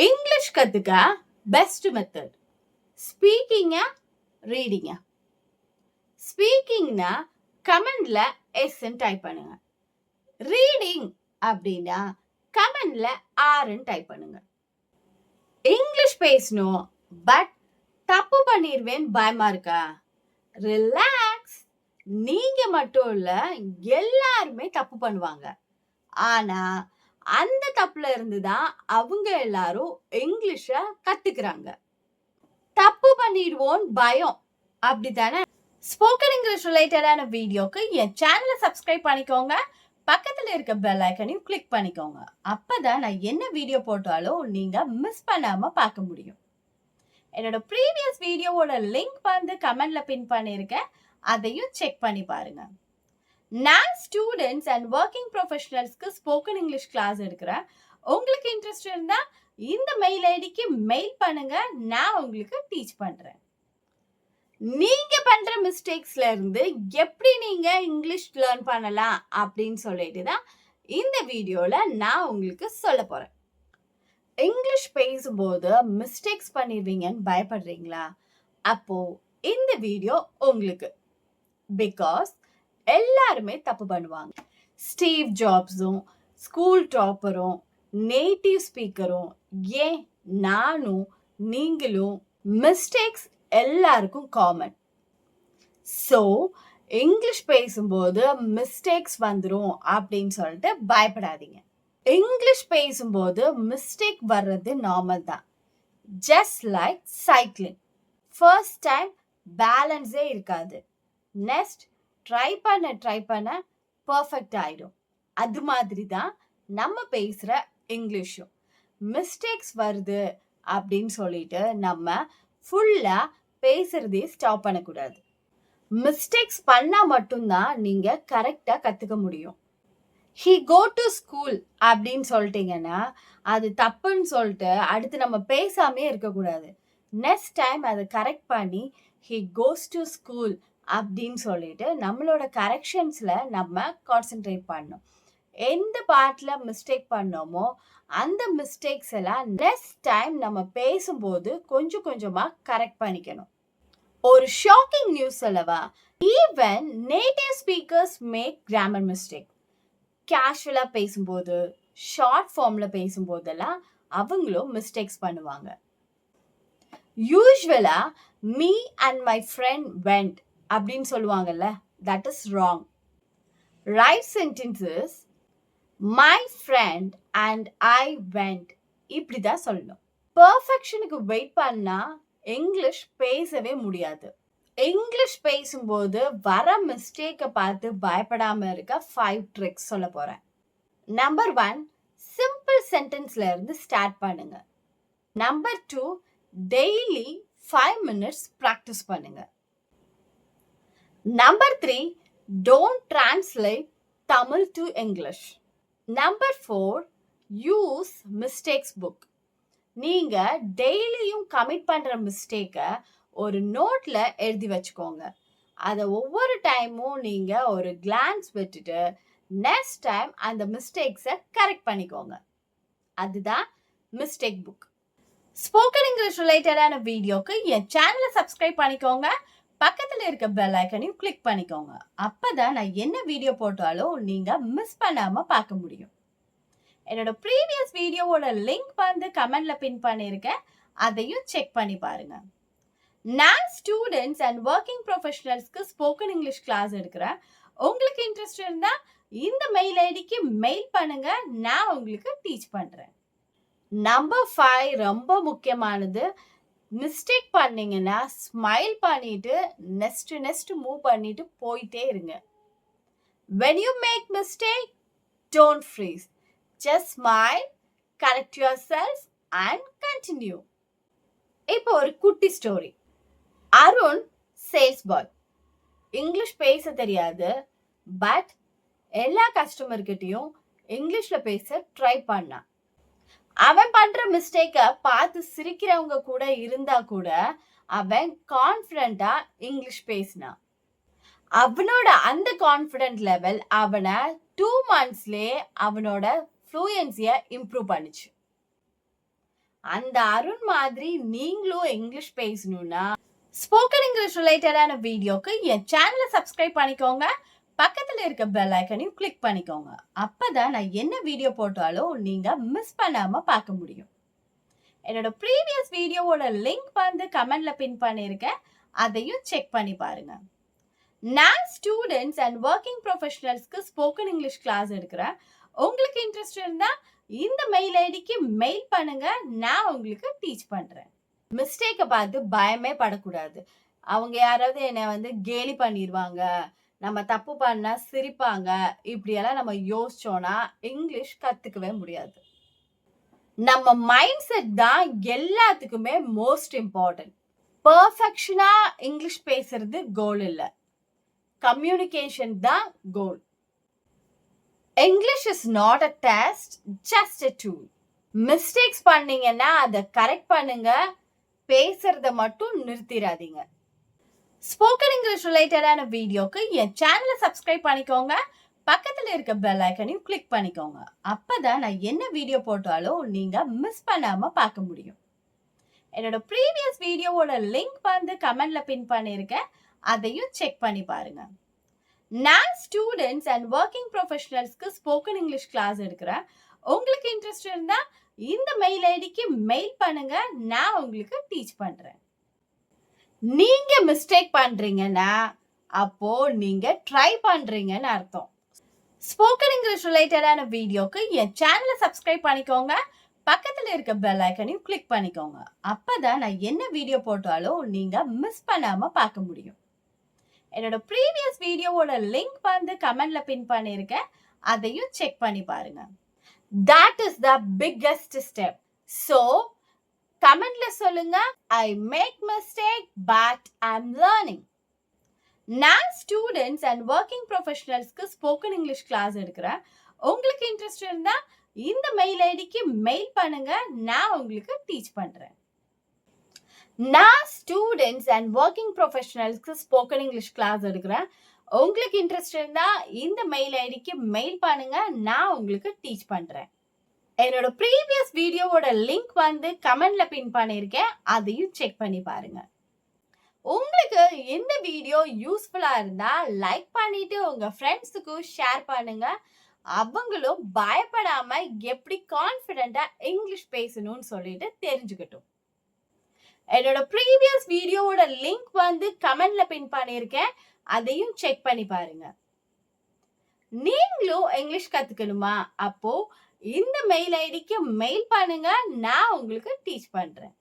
English கத்துக்க best method ஸ்பீக்கிங்கா ரீடிங்கா? ஸ்பீக்கிங்னா கமெண்ட்ல எஸ்ன்னு டைப் பண்ணுங்க. ரீடிங் அப்படின்னா கமெண்ட்ல ஆர்ன்னு டைப் பண்ணுங்க. இங்கிலீஷ் பேசணும் பட் தப்பு பண்ணிடுவேன் பயமா இருக்கா? ரிலாக்ஸ். நீங்க மட்டும் இல்ல, எல்லாருமே தப்பு பண்ணுவாங்க. ஆனா அந்த தப்புல இருந்து தான் அவங்க எல்லாரும் இங்கிலீஷ கத்துக்கிறாங்க. தப்பு பண்ணிடுவோம் பயம், அப்படித்தானே? ஸ்போக்கன் இங்கிலீஷ் ரிலேட்டடான வீடியோக்கு என் சேனலை சப்ஸ்கிரைப் பண்ணிக்கோங்க. பக்கத்துல இருக்க பெல் ஐக்கனையும் கிளிக் பண்ணிக்கோங்க. அப்பதான் நான் என்ன வீடியோ போட்டாலும் நீங்க மிஸ் பண்ணாம பார்க்க முடியும். என்னோட ப்ரீவியஸ் வீடியோவோட லிங்க் வந்து கமெண்ட்ல பின் பண்ணியிருக்கேன், அதையும் செக் பண்ணி பாருங்க. நான் ஸ்டூடெண்ட்ஸ் அண்ட் ஒர்க்கிங் ப்ரொஃபஷனல்ஸ்க்கு ஸ்போக்கன் இங்கிலீஷ் கிளாஸ் எடுக்கிறேன். உங்களுக்கு இன்ட்ரெஸ்ட் இருந்தா இந்த மெயில் ஐடிக்கு மெயில் பண்ணுங்க, நான் உங்களுக்கு டீச் பண்றேன். நீங்க பண்ற மிஸ்டேக்ஸ்ல இருந்து எப்படி நீங்க இங்கிலீஷ் லேர்ன் பண்ணலாம் அப்படின்னு சொல்லிட்டு தான் இந்த வீடியோல நான் உங்களுக்கு சொல்ல போறேன். இங்கிலீஷ் பேசும்போது மிஸ்டேக்ஸ் பண்ணிடுவீங்கன்னு பயப்படுறீங்களா? அப்போ இந்த வீடியோ உங்களுக்கு. பிகாஸ் எல்லாருமே தப்பு பண்ணுவாங்க. ஸ்டீவ் ஜாப்ஸும் ஸ்கூல் டாப்பரும் நேட்டிவ் ஸ்பீக்கரும் ஏன் நானும் நீங்களும் மிஸ்டேக்ஸ் எல்லாருக்கும் காமன். ஸோ இங்கிலீஷ் பேசும்போது மிஸ்டேக்ஸ் வந்துடும் அப்படின்னு சொல்லிட்டு பயப்படாதீங்க. இங்கிலீஷ் பேசும்போது மிஸ்டேக் வர்றது நார்மல் தான். Just like cycling. First time பேலன்ஸே இருக்காது. நெக்ஸ்ட் ட்ரை பண்ண பர்ஃபெக்ட் ஆயிடும். அது மாதிரி தான் நம்ம பேசுகிற இங்கிலீஷும். மிஸ்டேக்ஸ் வருது அப்படின்னு சொல்லிட்டு நம்ம ஃபுல்லாக பேசுறதே ஸ்டாப் பண்ணக்கூடாது. மிஸ்டேக்ஸ் பண்ணால் மட்டும்தான் நீங்கள் கரெக்டாக கற்றுக்க முடியும். ஹி கோ டு ஸ்கூல் அப்படின்னு சொல்லிட்டீங்கன்னா அது தப்புன்னு சொல்லிட்டு அடுத்து நம்ம பேசாமே இருக்கக்கூடாது. நெக்ஸ்ட் டைம் அதை கரெக்ட் பண்ணி ஹி கோஸ் டு ஸ்கூல் அப்படின்னு சொல்லிட்டு நம்மளோட கரெக்ஷன்ஸில் நம்ம கான்சென்ட்ரேட் பண்ணணும். எந்த பார்ட்டில் மிஸ்டேக் பண்ணோமோ அந்த மிஸ்டேக்ஸ் எல்லாம் நெக்ஸ்ட் டைம் நம்ம பேசும்போது கொஞ்சம் கொஞ்சமாக கரெக்ட் பண்ணிக்கணும். ஒரு ஷாக்கிங் நியூஸ் சொல்லவா? Even native speakers make grammar mistake. கேஷுவலாக பேசும்போது, ஷார்ட் ஃபார்மில் பேசும்போதெல்லாம் அவங்களும் மிஸ்டேக்ஸ் பண்ணுவாங்க. யூஸ்வலாக me and my friend went அப்படின்னு சொல்லுவாங்கல்ல, that is wrong. Right sentence is my friend and I went. இப்படி தான் சொல்லணும். பர்ஃபெக்ஷனுக்கு வெயிட் பண்ணால் இங்கிலீஷ் பேசவே முடியாது. இங்கிலீஷ் பேசும்போது வர மிஸ்டேக்கை பார்த்து பயப்படாமல் இருக்க 5 ட்ரிக்ஸ் சொல்ல போகிறேன். நம்பர் 1, சிம்பிள் சென்டென்ஸ்ல இருந்து ஸ்டார்ட் பண்ணுங்க. நம்பர் 2, டெய்லி 5 minutes ப்ராக்டிஸ் பண்ணுங்க. Number 3, don't translate Tamil to English. Number 4, use mistakes book. நீங்கள் டெய்லியும் கமிட் பண்ணுற மிஸ்டேக்கை ஒரு நோட்டில் எழுதி வச்சுக்கோங்க. அதை ஒவ்வொரு டைமும் நீங்கள் ஒரு கிளான்ஸ் விட்டுட்டு நெக்ஸ்ட் டைம் அந்த மிஸ்டேக்ஸை கரெக்ட் பண்ணிக்கோங்க. அதுதான் மிஸ்டேக் புக். ஸ்போக்கன் இங்கிலீஷ் ரிலேட்டடான வீடியோக்கு என் சேனலை சப்ஸ்கிரைப் பண்ணிக்கோங்க. பக்கத்தில் இருக்க பெல் ஐக்கனையும் கிளிக் பண்ணிக்கோங்க. அப்பதான் நான் என்ன வீடியோ போட்டாலும் நீங்கள் மிஸ் பண்ணாமல் பார்க்க முடியும். என்னோட ப்ரீவியஸ் வீடியோவோட லிங்க் வந்து கமெண்ட்ல பின் பண்ணியிருக்கேன், அதையும் செக் பண்ணி பாருங்க. நான் ஸ்டூடெண்ட்ஸ் அண்ட் ஒர்க்கிங் ப்ரொஃபஷனல்ஸ்க்கு ஸ்போக்கன் இங்கிலீஷ் கிளாஸ் எடுக்கிறேன். உங்களுக்கு இன்ட்ரெஸ்ட் இருந்தால் இந்த மெயில் ஐடிக்கு மெயில் பண்ணுங்க, நான் உங்களுக்கு டீச் பண்ணுறேன். நம்பர் 5 ரொம்ப முக்கியமானது. மிஸ்டேக் பண்ணீங்கன்னா ஸ்மைல் பண்ணிட்டு நெக்ஸ்ட் மூவ் பண்ணிட்டு போயிட்டே இருங்க. when you make mistake, don't freeze. Just smile, correct yourself and continue. இப்போ ஒரு குட்டி story. Arun sales boy. English பேச தெரியாது, பட் எல்லா கஸ்டமர்கிட்டையும் இங்கிலீஷில் பேச ட்ரை பண்ணான். அவன் பண்ணுற மிஸ்டேக்கை பார்த்து சிரிக்கிறவங்க கூட இருந்தா கூட அவன் கான்ஃபிடென்ட்டாக இங்கிலீஷ் பேசினான். அவனோட அந்த கான்ஃபிடென்ட் லெவல் அவனை 2 monthsலேயே அவனோட ஃப்ளூயன்சியை இம்ப்ரூவ் பண்ணிச்சு. அந்த அருண் மாதிரி நீங்களும் இங்கிலீஷ் பேசணும்னா ஸ்போக்கன் இங்கிலீஷ் ரிலேட்டடான வீடியோக்கு என் சேனலை சப்ஸ்கிரைப் பண்ணிக்கோங்க. பக்கத்துல இருக்க பெல் ஐக்கனையும் கிளிக் பண்ணிக்கோங்க. அப்பதான் நான் என்ன வீடியோ போட்டாலும் நீங்க மிஸ் பண்ணாம பார்க்க முடியும். என்னோட ப்ரீவியஸ் வீடியோவோட லிங்க் வந்து கமெண்ட்ல பின் பண்ணியிருக்கேன். அதையும் செக் பண்ணி பாருங்க. நான் ஸ்டூடெண்ட்ஸ் அண்ட் ஒர்க்கிங் ப்ரொஃபஷனல்ஸ்க்கு ஸ்போக்கன் இங்கிலீஷ் கிளாஸ் எடுக்கிறேன். உங்களுக்கு இன்ட்ரெஸ்ட் இருந்தா இந்த மெயில் ஐடிக்கு மெயில் பண்ணுங்க. நான் உங்களுக்கு டீச் பண்றேன். மிஸ்டேக்கை பார்த்து பயமே படக்கூடாது. அவங்க யாராவது என்னை வந்து கேலி பண்ணிடுவாங்க, நம்ம தப்பு பண்ணா சிரிப்பாங்க, இப்படியெல்லாம் நம்ம யோசிச்சோம்னா இங்கிலீஷ் கத்துக்கவே முடியாது. நம்ம மைண்ட் செட் தான் எல்லாத்துக்குமே மோஸ்ட் இம்பார்ட்டன்ட். பெர்ஃபெக்ஷனா இங்கிலீஷ் பேசுறது கோல் இல்ல, கம்யூனிகேஷன் தான் goal. English is not a test, just a tool. Mistakes பண்ணீங்கன்னா அதை கரெக்ட் பண்ணுங்க, பேசுறத மட்டும் நிறுத்திடாதீங்க. ஸ்போக்கன் இங்கிலீஷ் ரிலேட்டடான வீடியோக்கு என் சேனலை சப்ஸ்கிரைப் பண்ணிக்கோங்க. பக்கத்துல இருக்க பெல் ஐக்கனையும் கிளிக் பண்ணிக்கோங்க. அப்பதான் நான் என்ன வீடியோ போட்டாலும் நீங்க மிஸ் பண்ணாம பார்க்க முடியும். என்னோட ப்ரீவியஸ் வீடியோவோட லிங்க் வந்து கமெண்ட்ல பின் பண்ணியிருக்கேன். அதையும் செக் பண்ணி பாருங்க. நான் ஸ்டூடெண்ட்ஸ் அண்ட் ஒர்க்கிங் ப்ரொஃபஷனல்ஸ்க்கு ஸ்போக்கன் இங்கிலீஷ் கிளாஸ் எடுக்கிறேன். உங்களுக்கு இன்ட்ரெஸ்ட் இருந்தா இந்த மெயில் ஐடிக்கு மெயில் பண்ணுங்க. நான் உங்களுக்கு டீச் பண்றேன். நீங்க மிஸ்டேக் பண்றீங்கன்னா அப்போ நீங்க ட்ரை பண்றீங்கன்னு அர்த்தம். ஸ்போக்கன் இங்கிலீஷ் ரிலேட்டடான வீடியோக்கு என் சேனலை சப்ஸ்கிரைப் பண்ணிக்கோங்க. பக்கத்துல இருக்க பெல் ஐக்கனையும் கிளிக் பண்ணிக்கோங்க. அப்பதான் நான் என்ன வீடியோ போட்டாலும் நீங்க மிஸ் பண்ணாம பார்க்க முடியும். என்னோட ப்ரீவியஸ் வீடியோவோட லிங்க் வந்து கமெண்ட்ல பின் பண்ணியிருக்கேன். அதையும் செக் பண்ணி பாருங்க. That is the biggest step. So, கமெண்ட்ல சொல்லுங்க, I make mistake but I'm learning. நான் ஸ்டூடெண்ட்ஸ் அண்ட் ஒர்க்கிங் ப்ரொஃபஷனல்ஸ்க்கு ஸ்போக்கன் இங்கிலீஷ் கிளாஸ் எடுக்கிறேன். உங்களுக்கு இன்ட்ரெஸ்ட் இருந்தா இந்த மெயில் ஐடிக்கு மெயில் பண்ணுங்க. நான் உங்களுக்கு டீச் பண்றேன். நான் ஸ்டூடெண்ட்ஸ் அண்ட் ஒர்க்கிங் ப்ரொஃபஷனல்ஸ்க்கு ஸ்போக்கன் இங்கிலீஷ் கிளாஸ் எடுக்கிறேன். உங்களுக்கு இன்ட்ரெஸ்ட் இருந்தா இந்த மெயில் ஐடிக்கு மெயில் பண்ணுங்க. நான் உங்களுக்கு டீச் பண்றேன். என்னோட ப்ரீவியஸ் வீடியோவோட லிங்க் வந்து கமெண்ட்ல பின் பண்ணியிருக்கேன். அதையும் செக் பண்ணி பாருங்க. உங்களுக்கு இந்த வீடியோ யூஸ்ஃபுல்லா இருந்தா லைக் பண்ணிட்டு உங்க ஃப்ரெண்ட்ஸுக்கு ஷேர் பண்ணுங்க. அவங்களும் பயப்படாம எப்படி கான்ஃபிடென்ட்டா இங்கிலீஷ் பேசணும்னு சொல்லிட்டு தெரிஞ்சுக்கட்டும். என்னோட ப்ரீவியஸ் வீடியோவோட லிங்க் வந்து கமெண்ட்ல பின் பண்ணியிருக்கேன். அதையும் செக் பண்ணி பாருங்க. நீங்களும் இங்கிலீஷ் கத்துக்கணுமா? அப்போ இந்த மெயில் ஐடிக்கு மெயில் பண்ணுங்க. நான் உங்களுக்கு டீச் பண்றேன்.